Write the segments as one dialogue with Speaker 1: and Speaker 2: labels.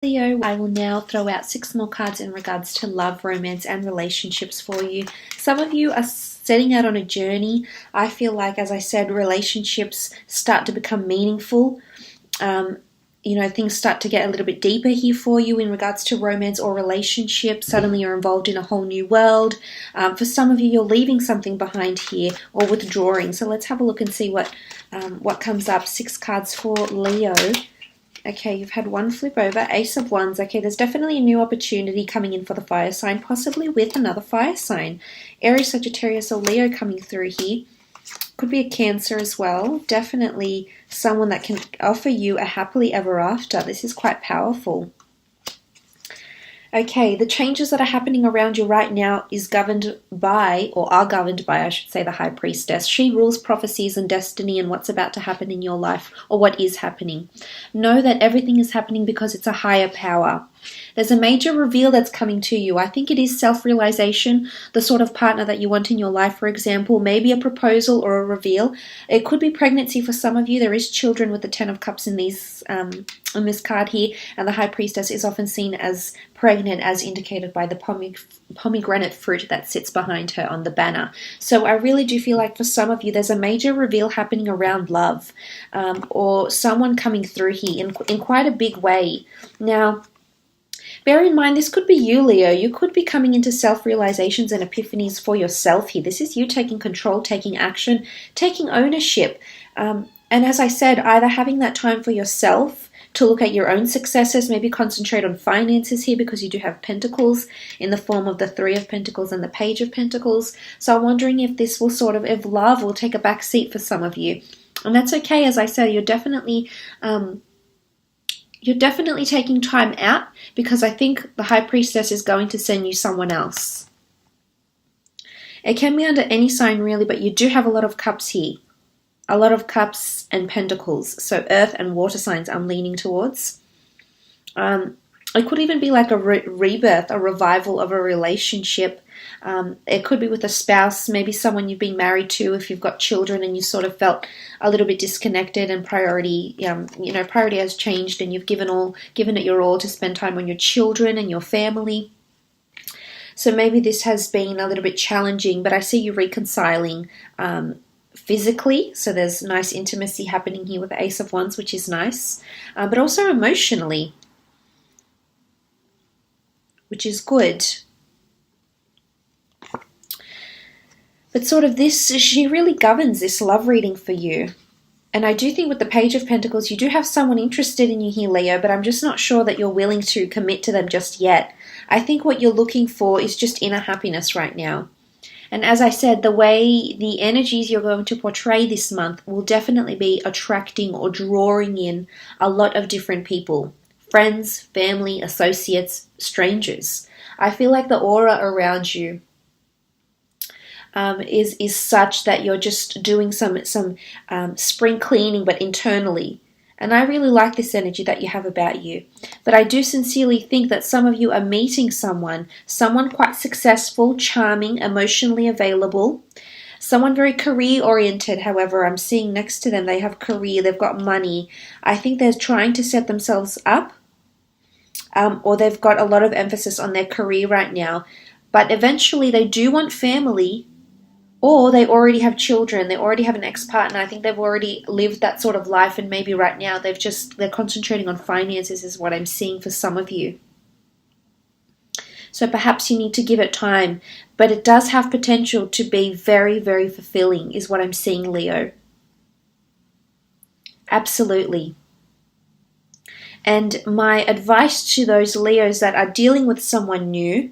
Speaker 1: Leo, I will now throw out 6 more cards in regards to love, romance, and relationships for you. Some of you are setting out on a journey. I feel like, as I said, relationships start to become meaningful. Things start to get a little bit deeper here for you in regards to romance or relationships. Suddenly you're involved in a whole new world. For some of you, you're leaving something behind here or withdrawing. So let's have a look and see what comes up. 6 cards for Leo. Okay, you've had one flip over, Ace of Wands. Okay, there's definitely a new opportunity coming in for the fire sign, possibly with another fire sign. Aries, Sagittarius, or Leo coming through here. Could be a Cancer as well. Definitely someone that can offer you a happily ever after. This is quite powerful. Okay, the changes that are happening around you right now are governed by, I should say, the High Priestess. She rules prophecies and destiny and what's about to happen in your life, or what is happening. Know that everything is happening because it's a higher power. There's a major reveal that's coming to you. I think it is self-realization, the sort of partner that you want in your life, for example, maybe a proposal or a reveal. It could be pregnancy for some of you. There is children with the 10 of Cups in this card here, and the High Priestess is often seen as pregnant, as indicated by the pomegranate fruit that sits behind her on the banner. So I really do feel like for some of you, there's a major reveal happening around love, or someone coming through here in quite a big way. Now, bear in mind, this could be you, Leo. You could be coming into self-realizations and epiphanies for yourself here. This is you taking control, taking action, taking ownership. And as I said, either having that time for yourself to look at your own successes, maybe concentrate on finances here because you do have Pentacles in the form of the 3 of Pentacles and the Page of Pentacles. So I'm wondering if this will if love will take a back seat for some of you. And that's okay. As I said, you're definitely taking time out because I think the High Priestess is going to send you someone else. It can be under any sign really, but you do have a lot of cups here. A lot of cups and pentacles. So earth and water signs I'm leaning towards. It could even be like a rebirth, a revival of a relationship. It could be with a spouse, maybe someone you've been married to if you've got children and you sort of felt a little bit disconnected and priority has changed and you've given it your all to spend time on your children and your family. So maybe this has been a little bit challenging, but I see you reconciling physically, so there's nice intimacy happening here with the Ace of Wands, which is nice, but also emotionally, which is good. But she really governs this love reading for you. And I do think with the Page of Pentacles, you do have someone interested in you here, Leo, but I'm just not sure that you're willing to commit to them just yet. I think what you're looking for is just inner happiness right now. And as I said, the way the energies you're going to portray this month will definitely be attracting or drawing in a lot of different people. Friends, family, associates, strangers. I feel like the aura around you is such that you're just doing some spring cleaning, but internally. And I really like this energy that you have about you. But I do sincerely think that some of you are meeting someone quite successful, charming, emotionally available, someone very career-oriented. However, I'm seeing next to them, they have career, they've got money. I think they're trying to set themselves up, or they've got a lot of emphasis on their career right now. But eventually they do want family, or they already have children, they already have an ex-partner. I think they've already lived that sort of life, and maybe right now they're concentrating on finances is what I'm seeing for some of you. So perhaps you need to give it time, but it does have potential to be very, very fulfilling is what I'm seeing, Leo. Absolutely. And my advice to those Leos that are dealing with someone new,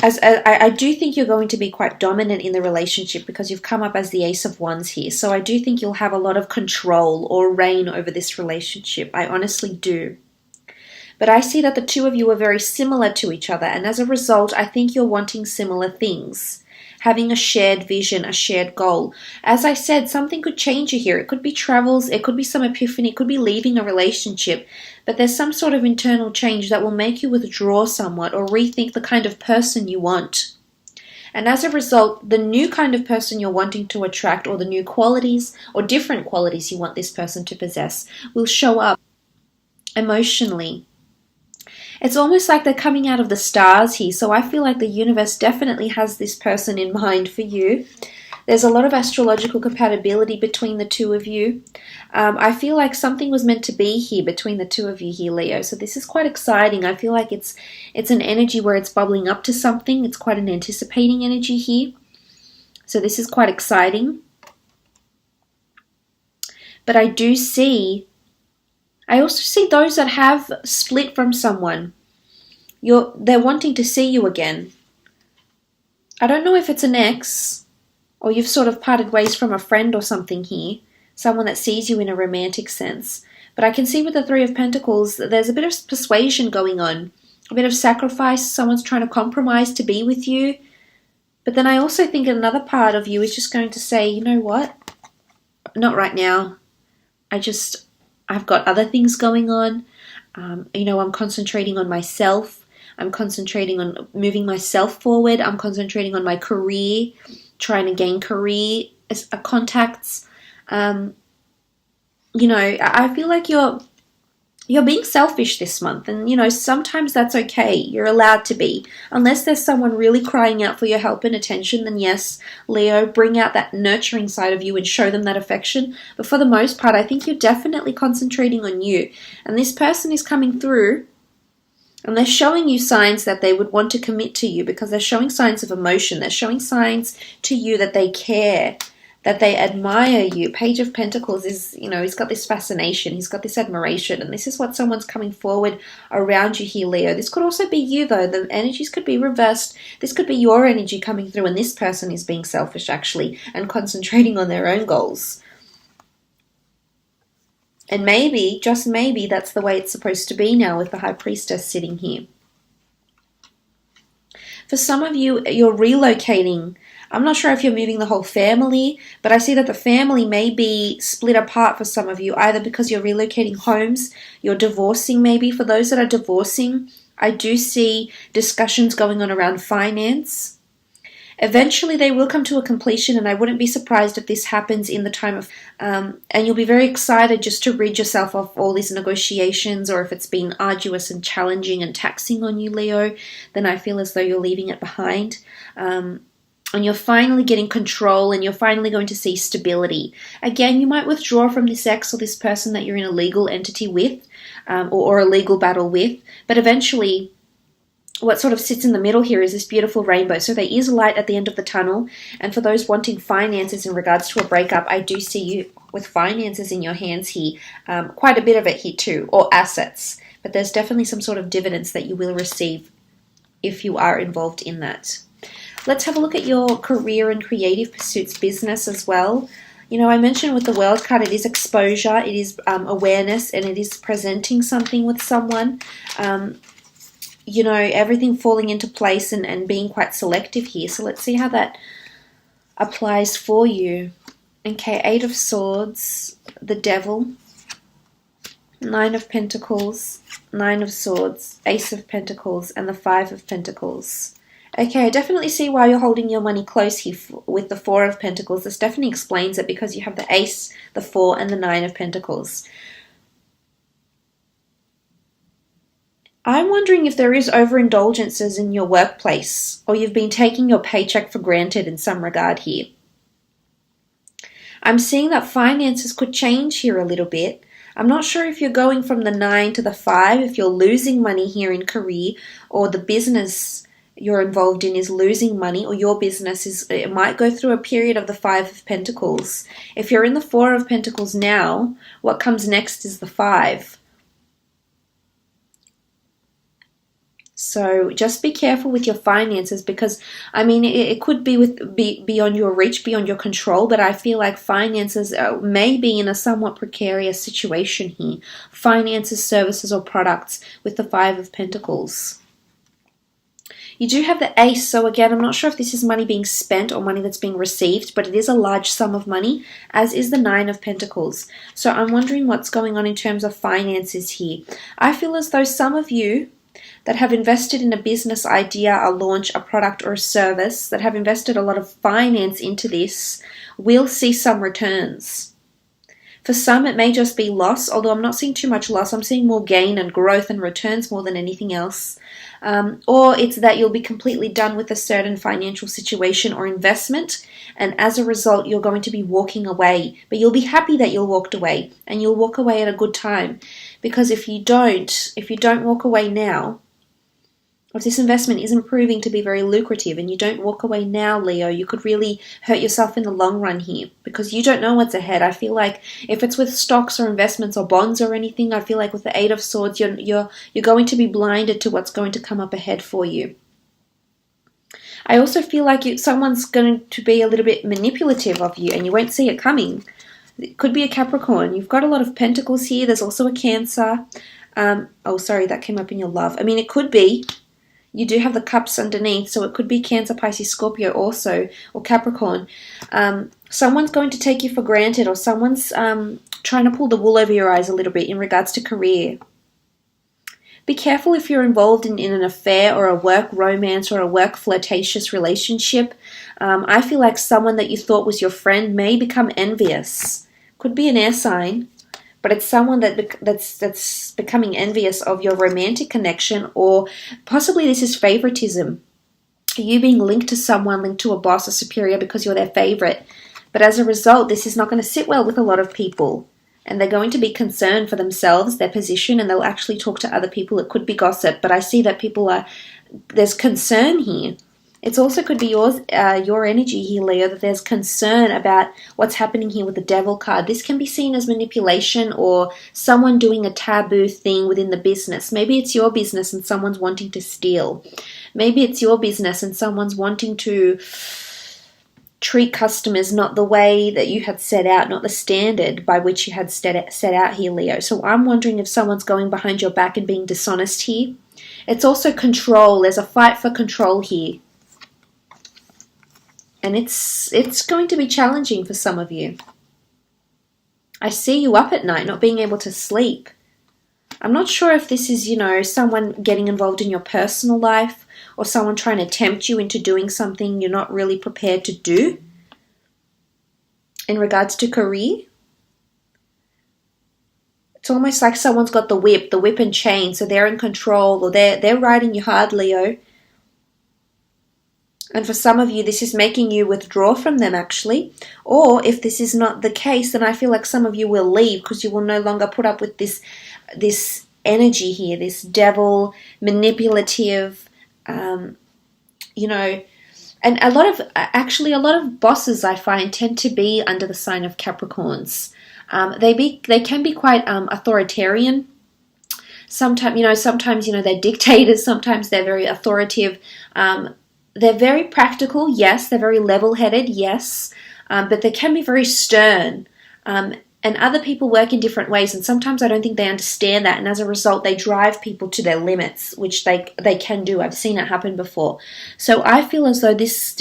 Speaker 1: I do think you're going to be quite dominant in the relationship because you've come up as the Ace of Wands here. So I do think you'll have a lot of control or reign over this relationship. I honestly do. But I see that the two of you are very similar to each other. And as a result, I think you're wanting similar things. Having a shared vision, a shared goal. As I said, something could change you here. It could be travels, it could be some epiphany, it could be leaving a relationship. But there's some sort of internal change that will make you withdraw somewhat or rethink the kind of person you want. And as a result, the new kind of person you're wanting to attract, or the new qualities or different qualities you want this person to possess, will show up. emotionally. It's almost like they're coming out of the stars here. So I feel like the universe definitely has this person in mind for you. There's a lot of astrological compatibility between the two of you. I feel like something was meant to be here between the two of you here, Leo. So this is quite exciting. I feel like it's an energy where it's bubbling up to something. It's quite an anticipating energy here. So this is quite exciting. But I also see those that have split from someone. They're wanting to see you again. I don't know if it's an ex, or you've sort of parted ways from a friend or something here, someone that sees you in a romantic sense. But I can see with the Three of Pentacles, there's a bit of persuasion going on, a bit of sacrifice. Someone's trying to compromise to be with you. But then I also think another part of you is just going to say, you know what? Not right now. I've got other things going on. I'm concentrating on myself. I'm concentrating on moving myself forward. I'm concentrating on my career, trying to gain career contacts. I feel like you're being selfish this month, and sometimes that's okay. You're allowed to be, unless there's someone really crying out for your help and attention. Then yes, Leo, bring out that nurturing side of you and show them that affection. But for the most part, I think you're definitely concentrating on you, and this person is coming through. And they're showing you signs that they would want to commit to you, because they're showing signs of emotion. They're showing signs to you that they care, that they admire you. Page of Pentacles is, he's got this fascination. He's got this admiration. And this is what someone's coming forward around you here, Leo. This could also be you, though. The energies could be reversed. This could be your energy coming through, and this person is being selfish, actually, and concentrating on their own goals. And maybe, just maybe, that's the way it's supposed to be now with the High Priestess sitting here. For some of you, you're relocating. I'm not sure if you're moving the whole family, but I see that the family may be split apart for some of you, either because you're relocating homes, you're divorcing maybe. For those that are divorcing, I do see discussions going on around finance. Eventually, they will come to a completion, and I wouldn't be surprised if this happens in the time of... and you'll be very excited just to rid yourself of all these negotiations, or if it's been arduous and challenging and taxing on you, Leo, then I feel as though you're leaving it behind. And you're finally getting control, and you're finally going to see stability. Again, you might withdraw from this ex or this person that you're in a legal entity with, or a legal battle with, but eventually... what sort of sits in the middle here is this beautiful rainbow. So there is light at the end of the tunnel. And for those wanting finances in regards to a breakup, I do see you with finances in your hands here. Quite a bit of it here too, or assets. But there's definitely some sort of dividends that you will receive if you are involved in that. Let's have a look at your career and creative pursuits, business as well. I mentioned with the World card, it is exposure, it is awareness, and it is presenting something with someone. Everything falling into place and being quite selective here. So let's see how that applies for you. Okay, 8 of Swords, the Devil, 9 of Pentacles, 9 of Swords, Ace of Pentacles, and the 5 of Pentacles. Okay, I definitely see why you're holding your money close here with the 4 of Pentacles. This definitely explains it, because you have the Ace, the 4, and the 9 of Pentacles. I'm wondering if there is overindulgences in your workplace, or you've been taking your paycheck for granted in some regard here. I'm seeing that finances could change here a little bit. I'm not sure if you're going from the 9 to the 5, if you're losing money here in career, or the business you're involved in is losing money, or your business it might go through a period of the 5 of Pentacles. If you're in the 4 of Pentacles now, what comes next is the 5. So just be careful with your finances, because it could be beyond your reach, beyond your control, but I feel like finances may be in a somewhat precarious situation here. Finances, services, or products with the 5 of Pentacles. You do have the Ace, so again, I'm not sure if this is money being spent or money that's being received, but it is a large sum of money, as is the 9 of Pentacles. So I'm wondering what's going on in terms of finances here. I feel as though some of you that have invested in a business idea, a launch, a product, or a service, that have invested a lot of finance into this, will see some returns. For some, it may just be loss, although I'm not seeing too much loss. I'm seeing more gain and growth and returns more than anything else. Or it's that you'll be completely done with a certain financial situation or investment, and as a result, you're going to be walking away. But you'll be happy that you walked away, and you'll walk away at a good time. Because if you don't walk away now, if this investment isn't proving to be very lucrative and you don't walk away now, Leo, you could really hurt yourself in the long run here because you don't know what's ahead. I feel like if it's with stocks or investments or bonds or anything, I feel like with the Eight of Swords, you're going to be blinded to what's going to come up ahead for you. I also feel like someone's going to be a little bit manipulative of you and you won't see it coming. It could be a Capricorn. You've got a lot of pentacles here. There's also a Cancer. Oh, sorry, that came up in your love. I mean, it could be. You do have the cups underneath, so it could be Cancer, Pisces, Scorpio also, or Capricorn. Someone's going to take you for granted, or someone's trying to pull the wool over your eyes a little bit in regards to career. Be careful if you're involved in an affair or a work romance or a work flirtatious relationship. I feel like someone that you thought was your friend may become envious. Could be an air sign. But it's someone that's becoming envious of your romantic connection, or possibly this is favoritism. You being linked to someone, linked to a boss, a superior because you're their favorite. But as a result, this is not going to sit well with a lot of people. And they're going to be concerned for themselves, their position, and they'll actually talk to other people. It could be gossip, but I see that there's concern here. It also could be your energy here, Leo, that there's concern about what's happening here with the Devil card. This can be seen as manipulation or someone doing a taboo thing within the business. Maybe it's your business and someone's wanting to steal. Maybe it's your business and someone's wanting to treat customers not the way that you had set out, not the standard by which you had set out here, Leo. So I'm wondering if someone's going behind your back and being dishonest here. It's also control. There's a fight for control here. And it's going to be challenging for some of you. I see you up at night, not being able to sleep. I'm not sure if this is, someone getting involved in your personal life or someone trying to tempt you into doing something you're not really prepared to do in regards to career. It's almost like someone's got the whip and chain, so they're in control, or they're riding you hard, Leo. And for some of you, this is making you withdraw from them, actually. Or if this is not the case, then I feel like some of you will leave because you will no longer put up with this energy here, this devil, manipulative, And a lot of bosses I find tend to be under the sign of Capricorns. They can be quite authoritarian. Sometimes they're dictators. Sometimes they're very authoritative. They're very practical, yes. They're very level-headed, yes. But they can be very stern. And other people work in different ways, and sometimes I don't think they understand that, and as a result, they drive people to their limits, which they can do. I've seen it happen before. So I feel as though this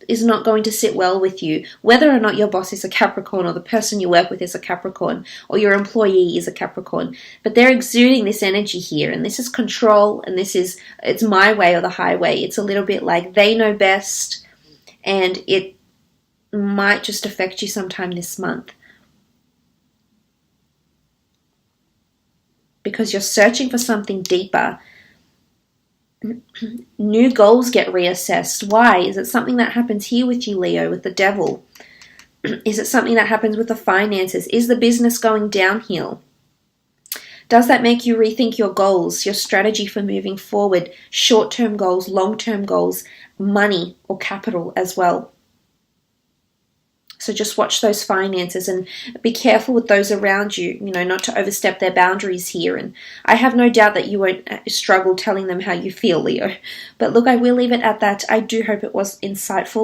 Speaker 1: is not going to sit well with you, whether or not your boss is a Capricorn, or the person you work with is a Capricorn, or your employee is a Capricorn. But they're exuding this energy here, and this is control, and it's my way or the highway. It's a little bit like they know best, and it might just affect you sometime this month. Because you're searching for something deeper. New goals get reassessed. Why? Is it something that happens here with you, Leo, with the devil? Is it something that happens with the finances? Is the business going downhill? Does that make you rethink your goals, your strategy for moving forward, short-term goals, long-term goals, money or capital as well? So just watch those finances and be careful with those around you, not to overstep their boundaries here. And I have no doubt that you won't struggle telling them how you feel, Leo. But look, I will leave it at that. I do hope it was insightful.